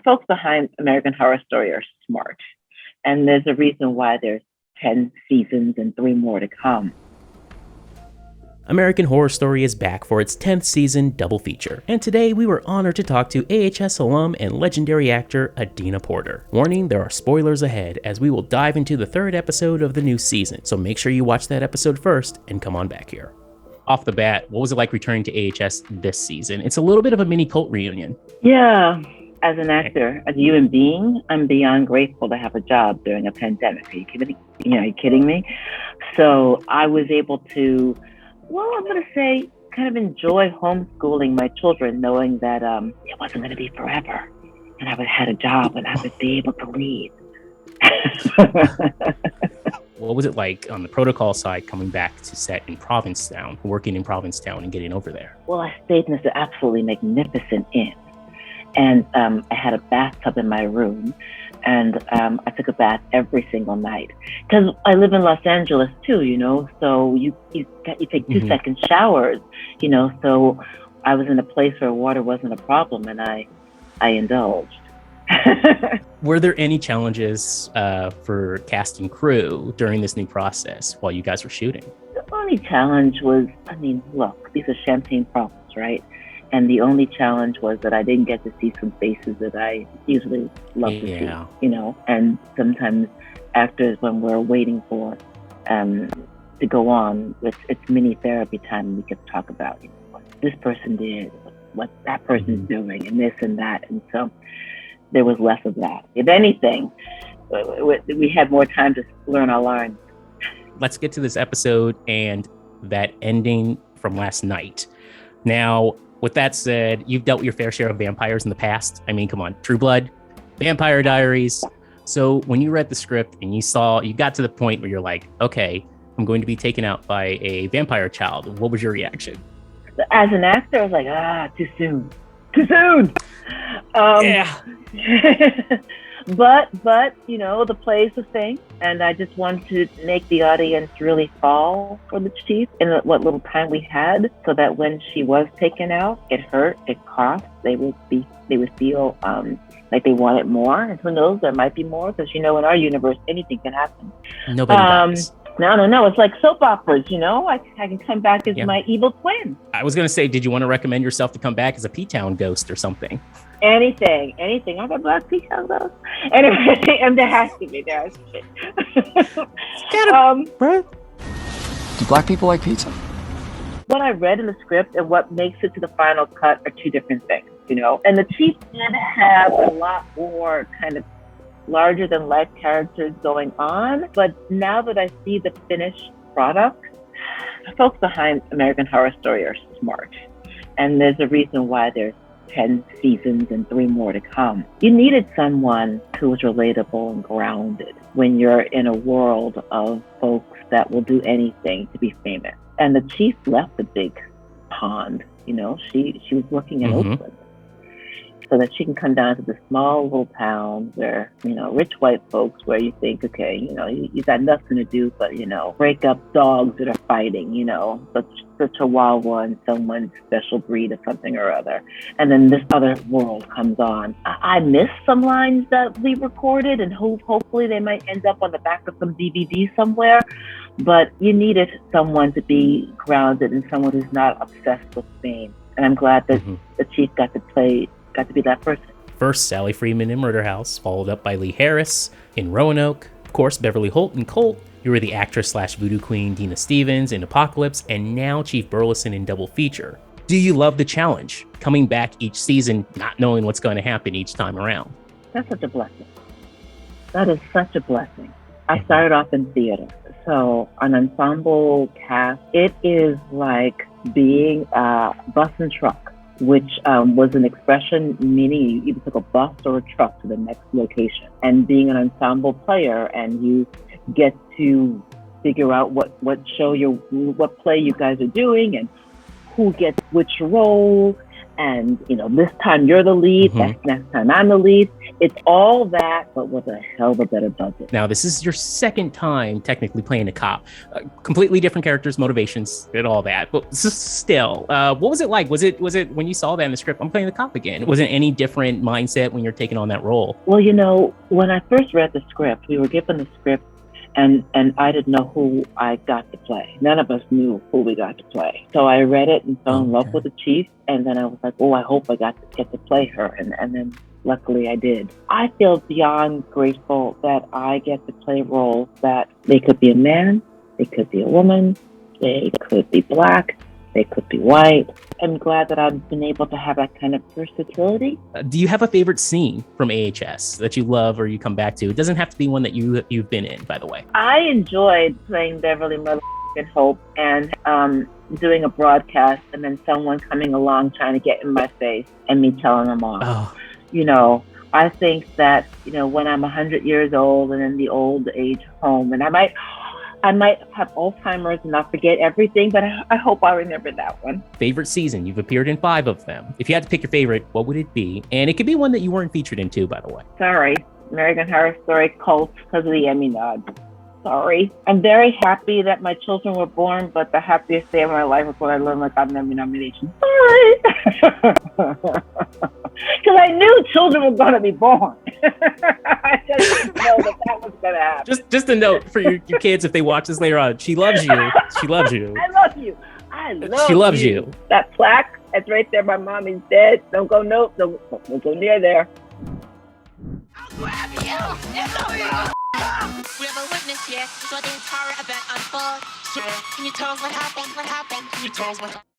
folks behind American Horror Story are smart, and there's a reason why there's 10 seasons and 3 more to come. American Horror Story is back for its 10th season double feature, and today we were honored to talk to AHS alum and legendary actor Adina Porter. Warning, there are spoilers ahead as we will dive into the 3rd episode of the new season, so make sure you watch that episode first and come on back here. Off the bat, what was it like returning to AHS this season? It's a little bit of a mini cult reunion. Yeah, as an actor, as a human being, I'm beyond grateful to have a job during a pandemic. Are you kidding me? So I was able to, well, I'm going to say, kind of enjoy homeschooling my children, knowing that it wasn't going to be forever. And I had a job and I would be able to leave. What was it like on the protocol side coming back to set in Provincetown, working in Provincetown and getting over there? Well, I stayed in this absolutely magnificent inn. And I had a bathtub in my room. And I took a bath every single night. Because I live in Los Angeles too, so you take 2-second showers, so I was in a place where water wasn't a problem, and I indulged. Were there any challenges for cast and crew during this new process while you guys were shooting? The only challenge was, look, these are champagne problems, right? And the only challenge was that I didn't get to see some faces that I usually love to see, and sometimes actors, when we're waiting for to go on, it's mini therapy time, and we can talk about what this person did, what that person's doing, and this and that. And so there was less of that. If anything, we had more time to learn our lines. Let's get to this episode and that ending from last night. Now, with that said, you've dealt with your fair share of vampires in the past. I mean, come on, True Blood, Vampire Diaries. So when you read the script and you got to the point where you're like, okay, I'm going to be taken out by a vampire child, what was your reaction? As an actor, I was like, too soon. Yeah. But the play is the same, and I just wanted to make the audience really fall for the chief in what little time we had, so that when she was taken out, it hurt, it cost. They would feel like they wanted more, and who knows, there might be more, because in our universe, anything can happen. Nobody dies. No. It's like soap operas, I can come back as my evil twin. I was going to say, did you want to recommend yourself to come back as a P-Town ghost or something? Anything. I got black P-Town ghosts. Anyway, and there has to be. Right? Do black people like pizza? What I read in the script and what makes it to the final cut are two different things, And the chief did have a lot more kind of larger than life characters going on, but now that I see the finished product, the folks behind American Horror Story are smart, and there's a reason why there's 10 seasons and 3 more to come. You needed someone who was relatable and grounded when you're in a world of folks that will do anything to be famous. And the chief left the big pond, she was working in Oakland, so that she can come down to the small little town where, rich white folks, where you think, okay, you got nothing to do but, break up dogs that are fighting, such a chihuahua and someone's special breed of something or other. And then this other world comes on. I missed some lines that we recorded, and hopefully they might end up on the back of some DVD somewhere. But you needed someone to be grounded and someone who's not obsessed with fame. And I'm glad that the chief got to be that person. First, Sally Freeman in Murder House, followed up by Lee Harris in Roanoke. Of course, Beverly Holt in Colt. You were the actress/voodoo queen Dina Stevens in Apocalypse, and now Chief Burleson in Double Feature. Do you love the challenge, coming back each season, not knowing what's going to happen each time around? That's such a blessing. That is such a blessing. I started off in theater, so an ensemble cast, it is like being a bus and truck, which was an expression meaning you either took a bus or a truck to the next location. And being an ensemble player, and you get to figure out what play you guys are doing and who gets which role. And this time you're the lead, next time I'm the lead. It's all that, but with a hell of a better budget. Now, this is your second time technically playing a cop. Completely different characters, motivations, and all that. But still, what was it like? Was it when you saw that in the script, I'm playing the cop again? Was it any different mindset when you're taking on that role? Well, when I first read the script, we were given the script, and I didn't know who I got to play. None of us knew who we got to play. So I read it and fell in love with the chief, and then I was like, oh, I hope I get to play her, and then luckily I did. I feel beyond grateful that I get to play roles that they could be a man, they could be a woman, they could be Black, they could be white. I'm glad that I've been able to have that kind of versatility. Do you have a favorite scene from AHS that you love or you come back to? It doesn't have to be one that you've been in, by the way. I enjoyed playing Beverly Motherfucking Hope and doing a broadcast and then someone coming along trying to get in my face and me telling them off. Oh. I think that, when I'm 100 years old and in the old age home, and I might have Alzheimer's and not forget everything, but I hope I remember that one. Favorite season? You've appeared in 5 of them. If you had to pick your favorite, what would it be? And it could be one that you weren't featured in too, by the way. Sorry, American Horror Story Cult because of the Emmy nod. Sorry. I'm very happy that my children were born, but the happiest day of my life was when I learned I got an Emmy nomination. Sorry. Because I knew children were going to be born. I just didn't know that was going to happen. Just a note for your kids if they watch this later on. She loves you. She loves you. I love you. I love you. She loves you. That plaque, that's right there. My mommy's dead. Don't go don't go near there. I'll grab you. It's over. We have a witness here, so the entire event unfolds. Sir, can you tell us what happened? What happened? Can you tell us what happened?